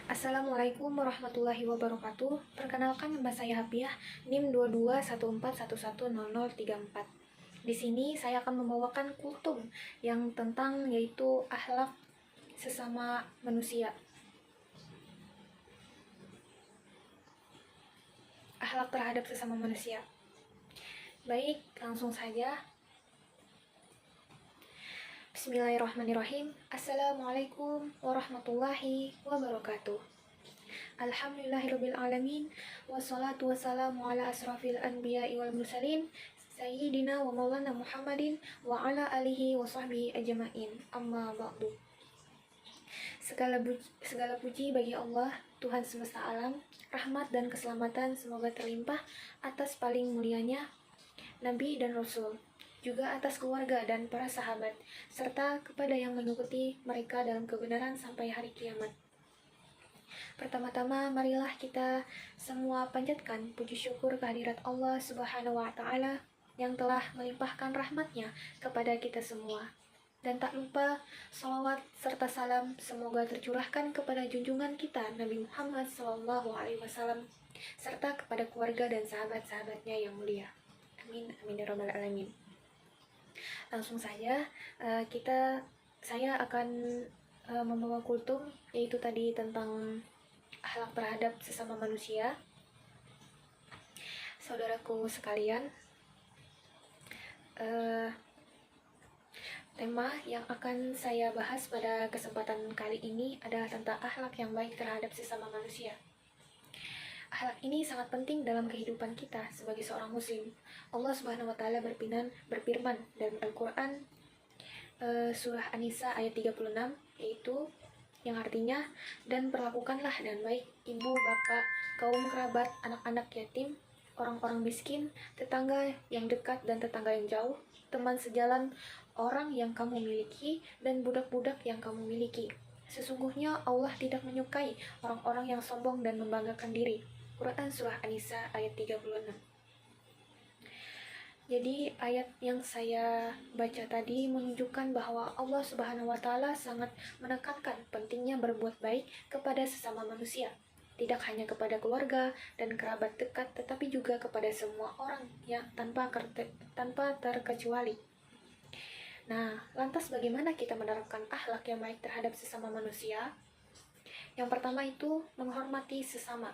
Assalamualaikum warahmatullahi wabarakatuh. Perkenalkan, nama saya Hapiah, NIM 2214110034. Di sini saya akan membawakan kultum yang tentang yaitu akhlak sesama manusia. Akhlak terhadap sesama manusia. Baik, langsung saja. Bismillahirrahmanirrahim. Assalamualaikum warahmatullahi wabarakatuh. Alhamdulillahirabbil alamin, wassalatu wassalamu ala asrafil anbiya'i wal mursalin sayyidina wa maulana Muhammadin wa ala alihi wa sahbihi ajma'in. Amma ba'du. Segala puji bagi Allah, Tuhan semesta alam. Rahmat dan keselamatan semoga terlimpah atas paling mulianya Nabi dan Rasul, juga atas keluarga dan para sahabat, serta kepada yang mengikuti mereka dalam kebenaran sampai hari kiamat. Pertama-tama, marilah kita semua panjatkan puji syukur kehadirat Allah Subhanahu wa Ta'ala yang telah melimpahkan rahmatnya kepada kita semua. Dan tak lupa, salawat serta salam semoga tercurahkan kepada junjungan kita Nabi Muhammad SAW, serta kepada keluarga dan sahabat-sahabatnya yang mulia. Amin, amin ya rabbal alamin. Langsung saja, saya akan membawa kultum, yaitu tadi tentang akhlak terhadap sesama manusia. Saudaraku sekalian, tema yang akan saya bahas pada kesempatan kali ini adalah tentang akhlak yang baik terhadap sesama manusia. Akhlak ini sangat penting dalam kehidupan kita sebagai seorang muslim. Allah Subhanahu wa Ta'ala berfirman dalam Al-Quran, surah An-Nisa ayat 36, yaitu yang artinya, dan perlakukanlah dengan baik ibu, bapak, kaum kerabat, anak-anak yatim, orang-orang miskin, tetangga yang dekat dan tetangga yang jauh, teman sejalan, orang yang kamu miliki, dan budak-budak yang kamu miliki. Sesungguhnya Allah tidak menyukai orang-orang yang sombong dan membanggakan diri. Quran surah An-Nisa ayat 36. Jadi ayat yang saya baca tadi menunjukkan bahwa Allah Subhanahu wa Ta'ala sangat menekankan pentingnya berbuat baik kepada sesama manusia, tidak hanya kepada keluarga dan kerabat dekat, tetapi juga kepada semua orang yang tanpa terkecuali. Nah, lantas bagaimana kita menerapkan akhlak yang baik terhadap sesama manusia? Yang pertama itu menghormati sesama.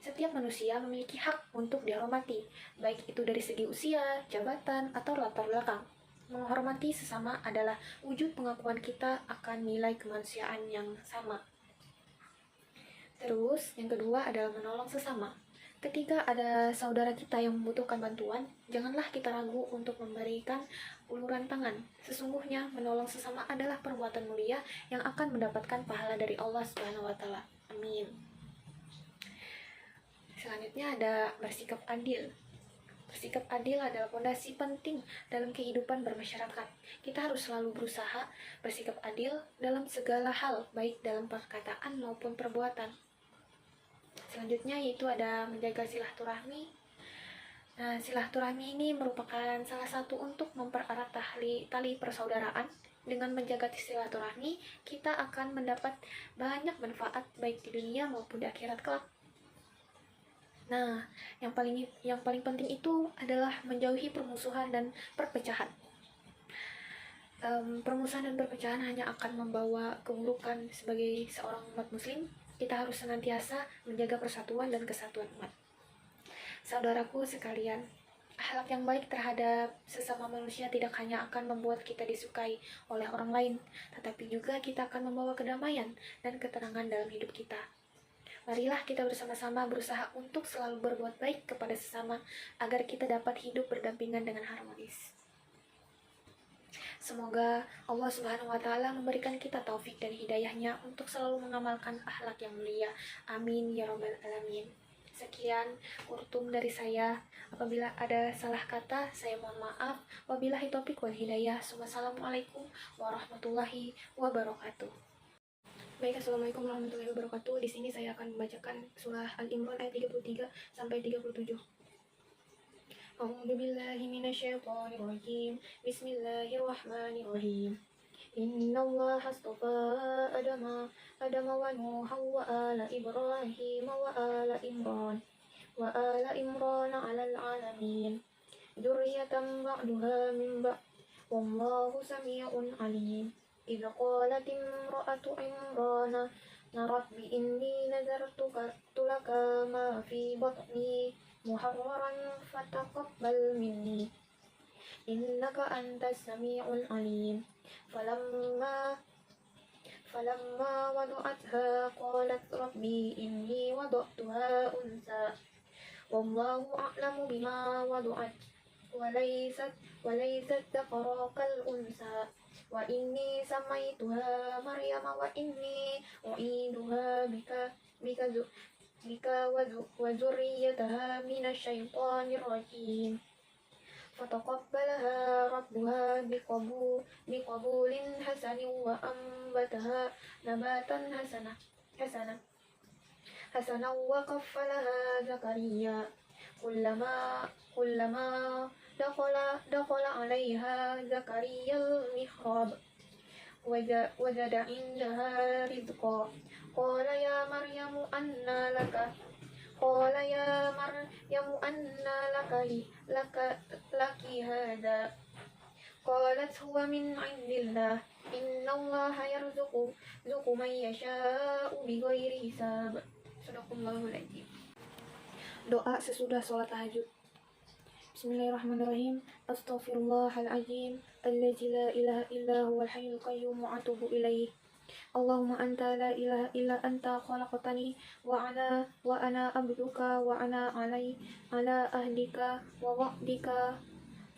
Setiap manusia memiliki hak untuk dihormati, baik itu dari segi usia, jabatan, atau latar belakang. Menghormati sesama adalah wujud pengakuan kita akan nilai kemanusiaan yang sama. Terus, yang kedua adalah menolong sesama. Ketika ada saudara kita yang membutuhkan bantuan, janganlah kita ragu untuk memberikan uluran tangan. Sesungguhnya, menolong sesama adalah perbuatan mulia yang akan mendapatkan pahala dari Allah Subhanahu wa Ta'ala. Amin. Selanjutnya ada bersikap adil. Bersikap adil adalah fondasi penting dalam kehidupan bermasyarakat. Kita harus selalu berusaha bersikap adil dalam segala hal, baik dalam perkataan maupun perbuatan. Selanjutnya yaitu ada menjaga silaturahmi. Nah, silaturahmi ini merupakan salah satu untuk mempererat tali persaudaraan. Dengan menjaga silaturahmi, kita akan mendapat banyak manfaat baik di dunia maupun di akhirat kelak. Nah, yang paling penting itu adalah menjauhi permusuhan dan perpecahan. Permusuhan dan perpecahan hanya akan membawa keburukan sebagai seorang umat muslim. Kita harus senantiasa menjaga persatuan dan kesatuan umat. Saudaraku sekalian, akhlak yang baik terhadap sesama manusia tidak hanya akan membuat kita disukai oleh orang lain, tetapi juga kita akan membawa kedamaian dan ketenangan dalam hidup kita. Marilah kita bersama-sama berusaha untuk selalu berbuat baik kepada sesama agar kita dapat hidup berdampingan dengan harmonis. Semoga Allah Subhanahu wa Ta'ala memberikan kita taufik dan hidayahnya untuk selalu mengamalkan akhlak yang mulia. Amin ya rabbal alamin. Sekian kultum dari saya. Apabila ada salah kata, saya mohon maaf. Wabillahi taufiq wal hidayah. Wassalamualaikum warahmatullahi wabarakatuh. Baik, assalamualaikum warahmatullahi wabarakatuh. Di sini saya akan membacakan surah Al-Imran ayat 33 sampai 37. A'udzubillahi minasyaitonirrajim. Bismillahirrahmanirrahim. إن الله اصطفى آدم ونوحا وآل إبراهيم وآل عمران على العالمين ذرية بعضها من بعض والله سميع عليم إذ قالت امرأة عمران رب إني نذرت لك ما في بطني محررا فتقبل مني إنك أنت السميع العليم فلما وضعتها قالت ربي إني وضعتها أنثى والله أعلم بما وضعت وليست ذكر كالأنثى وإني سميتها مريم وإني أعيدها بك وذريتها من الشيطان الرجيم فتقبلها ربها بقبول حسن وأنبتها نباتا حسنا وكفلها زكريا كلما دخل عليها زكريا المحراب وجد عندها رزقا قال يا مريم أنى لك هذا قالت هو من عند الله إن الله يرزق من يشاء بغير حساب. Sadaqallahul adzim. Doa sesudah sholat tahajud. Bismillahirrahmanirrahim. Astaghfirullahaladzim allazi la ilaha illa huwal hayyul qayyum wa atubu ilaih. Allahumma anta la ilaha illa anta khalaqtani wa ana abduka wa ana ala ahdika wa wa'dika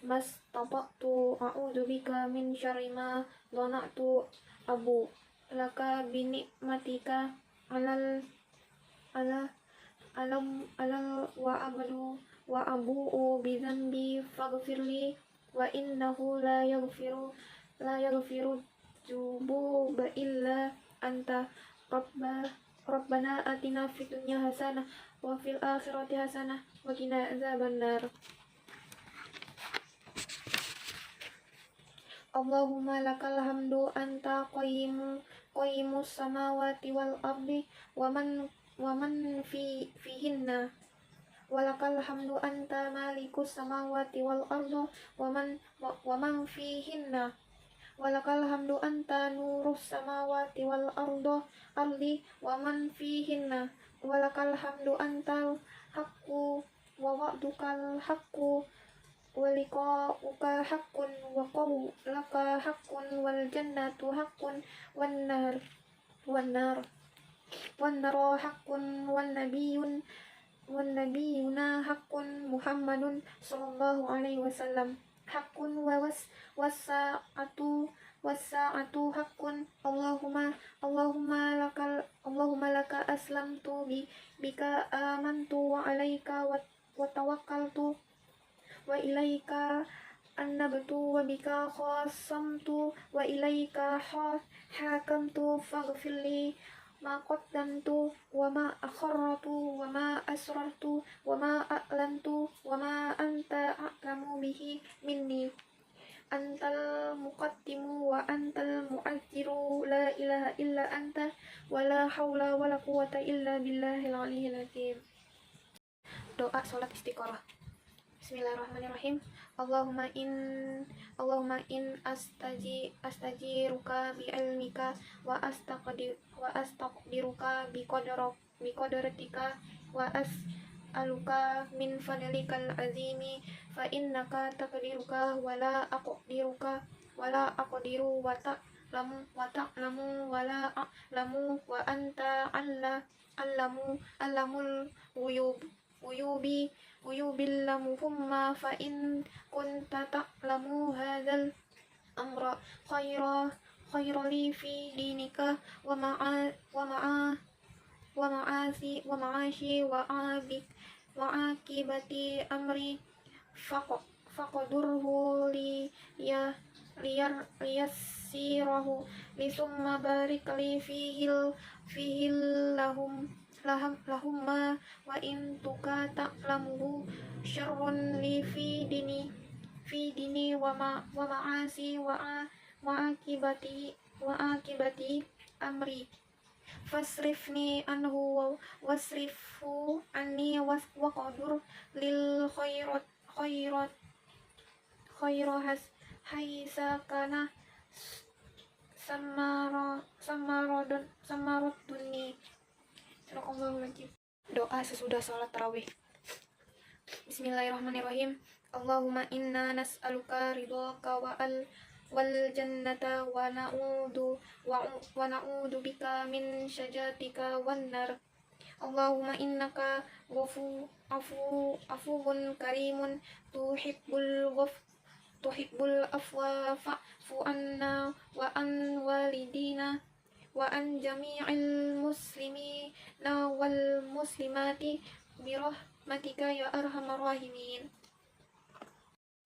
mastata'tu a'udzu bika min syarri ma dhana'tu abu laka bi ni'matika alal wa abu'u bi dhanbi faghfirli wa innahu la yaghfiru dzunuba illa anta Rabbana atina fid dunya hasanah wa fil akhirati hasanah wa qina adzabannar. Allahumma lakal hamdu anta qayyimus samawati wal ardi wa man fihinna walakal hamdu anta malikus samawati wal ardi wa man fihinna walakal hamdu anta nurus samawati wal ardi wa man fihinna walakal hamdu antal haqqu wa wa'dukal haqqu wa liqa'uka haqqun wa qawlaka haqqun wal jannatu haqqun wan naru haqqun wan nabiyyuna haqqun Muhammadun sallallahu alaihi wasallam haqqun was-sa'atu haqqun Allahumma laka aslamtu bika amantu wa alaika wa tawakkaltu wa ilaika annabtu wa bika khasamtu wa ilaika hakamtu faghfirli ma qaddamtu wa ma akharratu wa ma asrartu wa ma a'lantu wa ma anta a'lamu bihi minni antal muqaddimu wa antal mu'akhiru la ilaha illa anta wa la hawla wa la quwwata illa billahil aliyyil azim. Doa salat istiqarah. Bismillahirrahmanirrahim. Allahumma in astajiruka bi ilmika wa astaqdiruka bi qadratika wa as'aluka min fadlikal azimi fa innaka taqdiruka wa la aqdiru wa ta'lamu wa la a'lamu wa anta allamul uyubillamuhumma fa in kunta ta'lamu hadzal amra khayra li fi dinika wa ma'ashi wa akibati amri faqdurhu li liyassirahu li summa barik li fihi lahumma wa in tuka ta'lamuhu syarrun li fi dini wa ma'asi wa وعاقبة أمري فاصرفني عنه واصرفه عني وقدر للخيرات حيث كان samaraduni. Doa sesudah sholat tarawih. Bismillahirrahmanirrahim. Allahumma inna nas'aluka ridhaka wal jannata wa na'udzu bika min syajatika wan nar. Allahumma innaka afuwun karimun tuhibbul afwa fa'fu anna wa an walidina wa an jami'il muslimina wal muslimati birahmatika ya arhamar rahimin.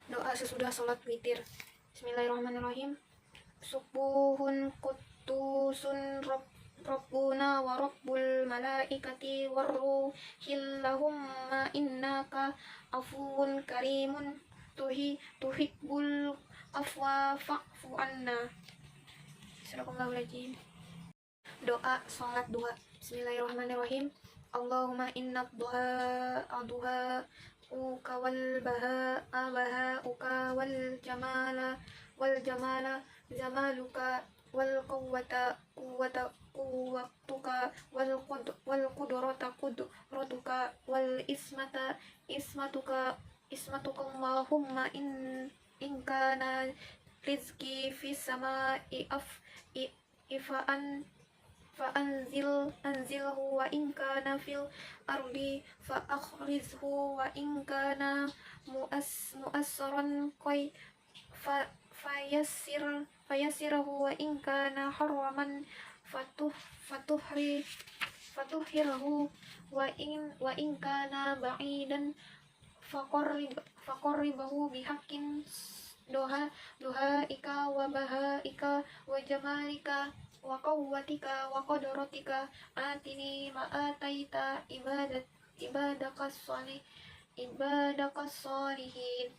Doa sesudah sholat witir. Bismillahirrahmanirrahim. Subuhun qudusun Rabbuna wa rabbul malaikati warruhil lahumma innaka afuwun karimun tuhibbul afwa fa'fu anna. Sadaqallahul. Doa sholat duha. Bismillahirrahmanirrahim. Allahumma inna duha kawal bahauka wal jamala jamaluka wal quwwatuka wal qudratuka wal ismatuka Allahumma in kana rizqi fis sama'i fa'anzilhu wa in kana fil ardi fa'akhrizhu wa in kana mu'assaran fayassirhu wa in kana haraman fatuhhirhu wa in kana ba'idan faqarribahu bihaqqin duhaika wa bahaika wa jamalika wa quwwatika wa qudratika atini ma ataita ibadakas salihin.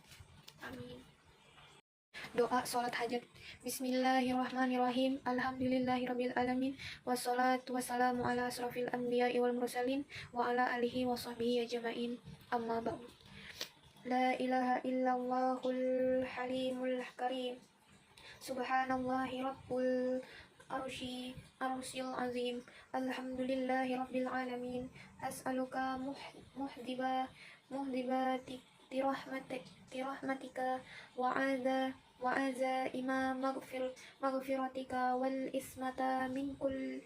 Amin. Doa sholat hajat. Bismillahirrahmanirrahim. Alhamdulillahirabbil alamin wassalatu wassalamu ala asrofil anbiya'i wal mursalin wa ala alihi wa sahbihi ajma'in. Amma ba'du. La ilaha illallahul halimul karim. Subhanallahi rabbul arsyil azim. Alhamdulillahi rabbil alamin. As'aluka muhdibati rahmatika wa'aza ima maghfiratika wal ismata min kulli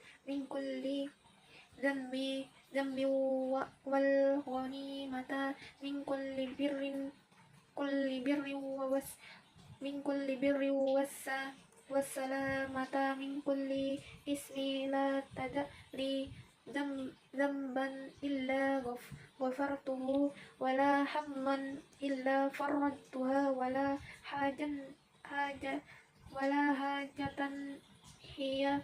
dhanbi wal ghanimata min kulli birrin wassalamata min kulli ismi la tadri zamban illa ghafartuhu wala hamman illa farradtuha wala hajatan hiya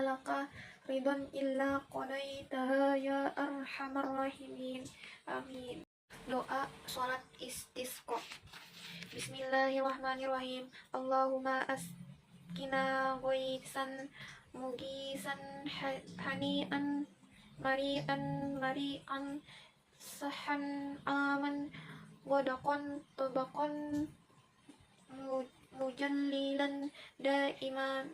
laka ridwan illa qadaitaha ya arhamar rahimin. Amin. Doa sholat istisqa. Bismillahirrahmanirrahim. Allahumma askina ghaisan mugisan hani'an mari'an sahan aman wadaqan tabaqan mujallilan daiman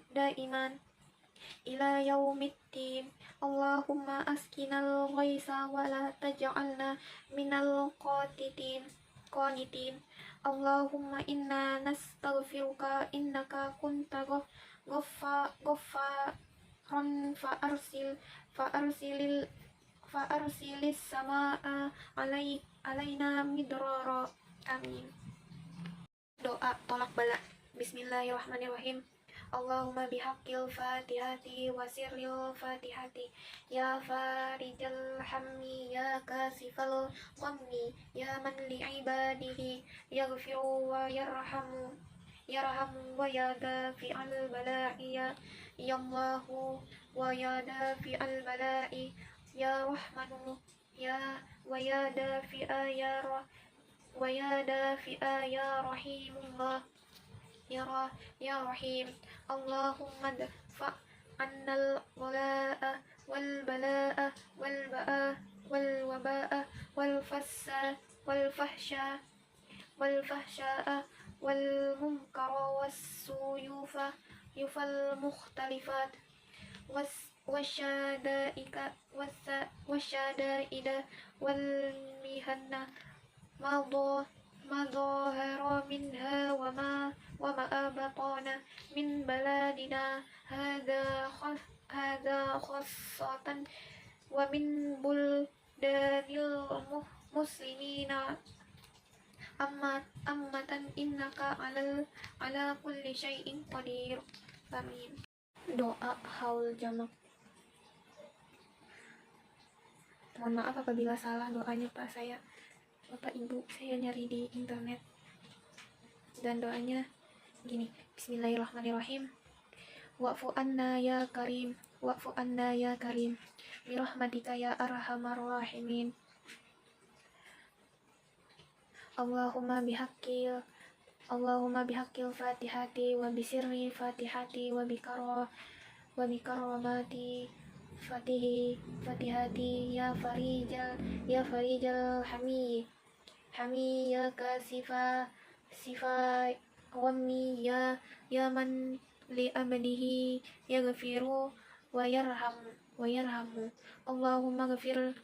ila yaumiddin. Allahumma askinal ghaisa wa la taj'alna minal qanitin. Allahumma inna nastaghfiruka innaka kunta ghaffaran fa'arsilis samaa alaina midrara. Amin. Doa tolak bala. Bismillahirrahmanirrahim. Allahumma bihaqqil fatihati wa sirril fatihati ya farijal hammi ya kasifal ghammi ya man li'ibadihi yaghfiru wa yarhamu wa ya dafi'al bala'i ya Allahu wa ya dafi'al bala'i ya Rahmanu ya wa ya dafi'a ya Rahimullah. ya Rahim. Allahumma dfa' annal wala'a wal bala'a wal ba'a wal waba'a wal fasa wal fahsya wal fahsya'a wal munkara was suyufa yufal mukhtalifat was wasyadaika wasyadaida wal mihanna ma minha wa ma abatana min baladina hadha khassatan wa min buldanil muslimina ammatan innaka ala kulli syai'in qadir. Amin. Doa haul jamak. Mohon maaf apabila salah doanya Pak, saya Bapak Ibu, saya nyari di internet. Dan doanya gini, Bismillahirrahmanirrahim. Wa'fu anna ya karim, wa'fu anna ya karim, birahmatika ya arhamar rahimin. Allahumma bihaqqil fatihati wa bisirri fatihati wa bikaramati fatihati ya farijal hami ya kasifa wammi ya man li abdihi yaghfiru wa yarhamu. Allahumma ghafir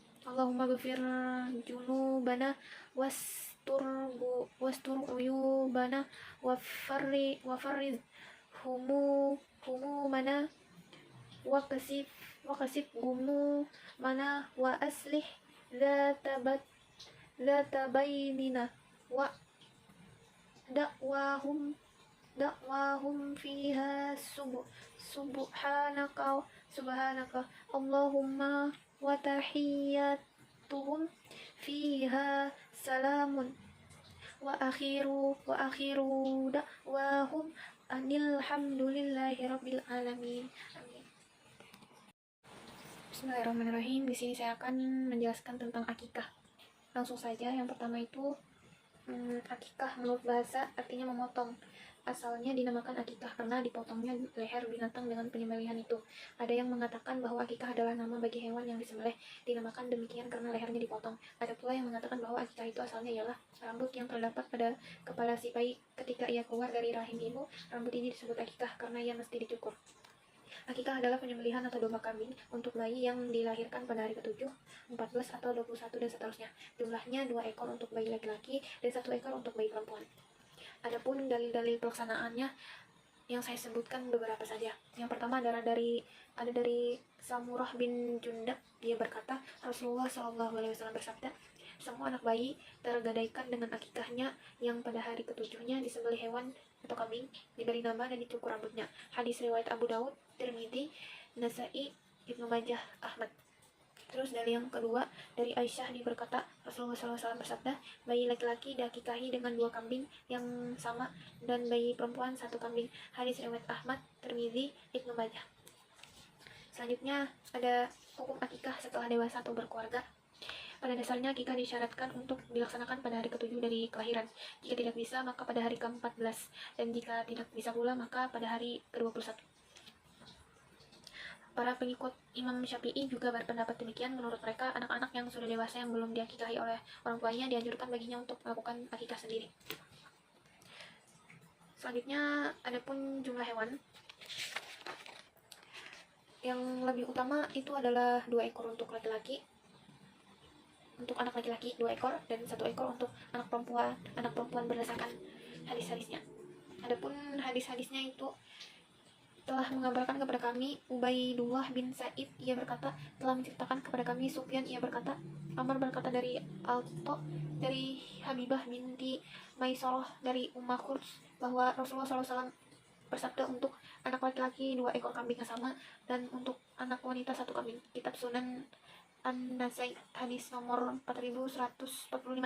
junubana wastur uyubana wa farriz humumana wa kasif gumumana wa aslih zata bainina wa da'wahum fiha subhanaka Allahumma wa tahiyyatuhum fiha salamun wa akhiru da'wahum alhamdulillahi rabbil alamin. Amin. Bismillahirrahmanirrahim. Di sini saya akan menjelaskan tentang akikah. Langsung saja, yang pertama itu akikah menurut bahasa artinya memotong. Asalnya dinamakan akikah karena dipotongnya leher binatang dengan penyembelihan itu. Ada yang mengatakan bahwa akikah adalah nama bagi hewan yang disembelih, dinamakan demikian karena lehernya dipotong. Ada pula yang mengatakan bahwa akikah itu asalnya ialah rambut yang terdapat pada kepala si bayi ketika ia keluar dari rahim ibu. Rambut ini disebut akikah karena ia mesti dicukur. Akikah adalah penyembelihan atau domba kambing untuk bayi yang dilahirkan pada hari ke-7, 14 atau 21 dan seterusnya. Jumlahnya 2 ekor untuk bayi laki-laki dan 1 ekor untuk bayi perempuan. Adapun dalil-dalil pelaksanaannya yang saya sebutkan beberapa saja. Yang pertama adalah dari Samurah bin Jundab. Dia berkata, Rasulullah SAW bersabda, semua anak bayi tergadaikan dengan akikahnya yang pada hari ke-7-nya disembelih hewan atau kambing, diberi nama dan dicukur rambutnya. Hadis riwayat Abu Daud, Tirmidzi, Nasa'i, Ibnu Majah, Ahmad. Terus dari yang kedua, dari Aisyah dia berkata, Rasulullah SAW bersabda, bayi laki-laki diakikahi dengan 2 kambing yang sama dan bayi perempuan 1 kambing. Hadis riwayat Ahmad, Tirmidzi, Ibnu Majah. Selanjutnya ada hukum akikah setelah dewasa atau berkeluarga. Pada dasarnya akikah disyaratkan untuk dilaksanakan pada hari ke-7 dari kelahiran. Jika tidak bisa, maka pada hari ke-14, dan jika tidak bisa pula, maka pada hari ke-21. Para pengikut Imam Syafi'i juga berpendapat demikian. Menurut mereka, anak-anak yang sudah dewasa yang belum diakikahi oleh orang tuanya dianjurkan baginya untuk melakukan akikah sendiri. Selanjutnya, adapun jumlah hewan. Yang lebih utama itu adalah 2 ekor untuk laki-laki. Untuk anak laki-laki 2 ekor dan 1 ekor untuk anak perempuan berdasarkan hadis-hadisnya. Adapun hadis-hadisnya itu telah mengabarkan kepada kami Ubaidullah bin Sa'id, ia berkata, telah menceritakan kepada kami Sufyan, ia berkata, Amr berkata dari Alto, dari Habibah binti Maisarah, dari Ummah Qurs, bahwa Rasulullah SAW bersabda untuk anak laki-laki 2 ekor kambing yang sama, dan untuk anak wanita 1 kambing. Kitab Sunan An-Nasai, hadis nomor 4145.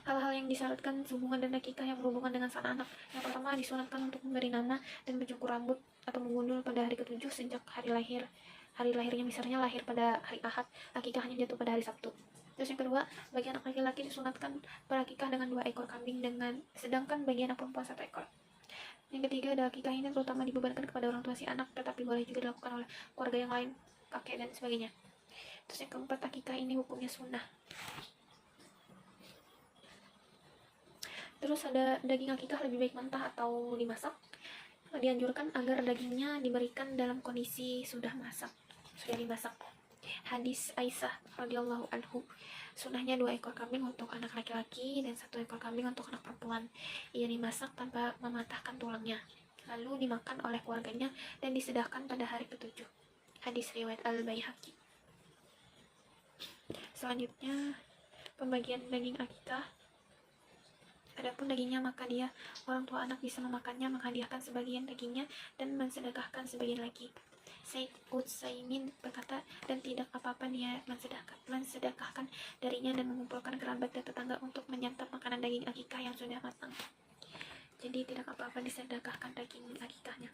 Hal-hal yang disyaratkan sehubungan dan akikah yang berhubungan dengan sang anak. Yang pertama, disunatkan untuk memberi nama dan mencukur rambut atau menggundul pada hari ke-7 sejak hari lahir. Hari lahirnya misalnya lahir pada hari Ahad, akikahnya jatuh pada hari Sabtu. Terus yang kedua, bagi anak laki-laki disunatkan berakikah dengan 2 ekor kambing, sedangkan bagi anak perempuan 1 ekor. Yang ketiga, akikah ini terutama dibebankan kepada orang tua si anak, tetapi boleh juga dilakukan oleh keluarga yang lain, kakek dan sebagainya. Terus yang keempat, akikah ini hukumnya sunnah. Terus ada daging akikah lebih baik mentah atau dimasak. Dianjurkan agar dagingnya diberikan dalam kondisi sudah dimasak. Hadis Aisyah radhiyallahu anhu, sunnahnya 2 ekor kambing untuk anak laki-laki dan 1 ekor kambing untuk anak perempuan. Ia dimasak tanpa mematahkan tulangnya, lalu dimakan oleh keluarganya dan disedahkan pada hari ke-7. Hadis riwayat Al-Baihaqi. Selanjutnya, pembagian daging akikah. Adapun dagingnya, maka orang tua anak bisa memakannya, menghadiahkan sebagian dagingnya, dan mensedekahkan sebagian lagi. Said Utsaimin berkata, dan tidak apa-apa dia mensedekahkan darinya dan mengumpulkan kerabat dan tetangga untuk menyantap makanan daging akikah yang sudah matang. Jadi tidak apa-apa disedekahkan daging akikahnya.